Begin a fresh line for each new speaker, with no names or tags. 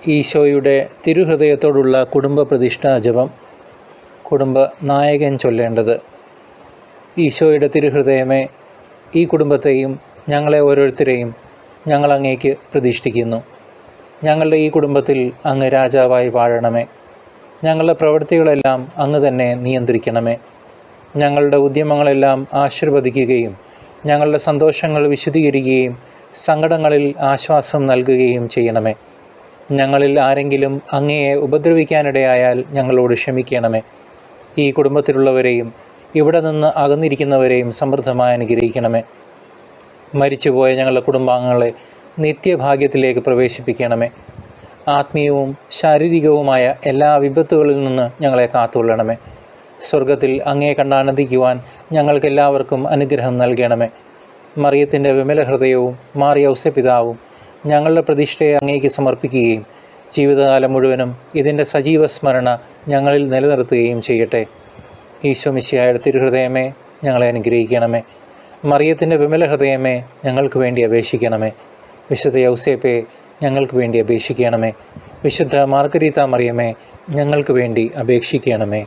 ഈശോയുടെ തിരുഹൃദയത്തോടുള്ള കുടുംബ പ്രതിഷ്ഠാ ജപം. കുടുംബ നായകൻ ചൊല്ലേണ്ടത്: ഈശോയുടെ തിരുഹൃദയമേ, ഈ കുടുംബത്തെയും ഞങ്ങളെ ഓരോരുത്തരെയും ഞങ്ങൾ അങ്ങേക്ക് പ്രതിഷ്ഠിക്കുന്നു. ഞങ്ങളുടെ ഈ കുടുംബത്തിൽ അങ്ങ് രാജാവായി വാഴണമേ. ഞങ്ങളുടെ പ്രവൃത്തികളെല്ലാം അങ്ങ് തന്നെ നിയന്ത്രിക്കണമേ. ഞങ്ങളുടെ ഉദ്യമങ്ങളെല്ലാം ആശീർവദിക്കുകയും ഞങ്ങളുടെ സന്തോഷങ്ങൾ വിശദീകരിക്കുകയും സങ്കടങ്ങളിൽ ആശ്വാസം നൽകുകയും ചെയ്യണമേ. ഞങ്ങളിൽ ആരെങ്കിലും അങ്ങയെ ഉപദ്രവിക്കാനിടയായാൽ ഞങ്ങളോട് ക്ഷമിക്കണമേ. ഈ കുടുംബത്തിലുള്ളവരെയും ഇവിടെ നിന്ന് അകന്നിരിക്കുന്നവരെയും സമൃദ്ധമായി അനുഗ്രഹിക്കണമേ. മരിച്ചുപോയ ഞങ്ങളുടെ കുടുംബാംഗങ്ങളെ നിത്യഭാഗ്യത്തിലേക്ക് പ്രവേശിപ്പിക്കണമേ. ആത്മീയവും ശാരീരികവുമായ എല്ലാ വിപത്തുകളിൽ നിന്ന് ഞങ്ങളെ കാത്തുകൊള്ളണമേ. സ്വർഗത്തിൽ അങ്ങയെ കണ്ടാനന്ദിക്കുവാൻ ഞങ്ങൾക്കെല്ലാവർക്കും അനുഗ്രഹം നൽകണമേ. മറിയത്തിൻ്റെ വിമല ഹൃദയവും മാറിയ ഔസപിതാവും ഞങ്ങളുടെ പ്രതിഷ്ഠയെ അങ്ങേക്ക് സമർപ്പിക്കുകയും ജീവിതകാലം മുഴുവനും ഇതിൻ്റെ സജീവ സ്മരണ ഞങ്ങളിൽ നിലനിർത്തുകയും ചെയ്യട്ടെ. ഈശോ മിശിഹായുടെ തിരുഹൃദയമേ, ഞങ്ങളെ അനുഗ്രഹിക്കണമേ. മറിയത്തിൻ്റെ വിമല ഹൃദയമേ, ഞങ്ങൾക്ക് വേണ്ടി അപേക്ഷിക്കണമേ. വിശുദ്ധ യൗസേപ്പേ, ഞങ്ങൾക്ക് വേണ്ടി അപേക്ഷിക്കണമേ. വിശുദ്ധ മാർഗരീത്ത മറിയമേ, ഞങ്ങൾക്ക് വേണ്ടി അപേക്ഷിക്കണമേ.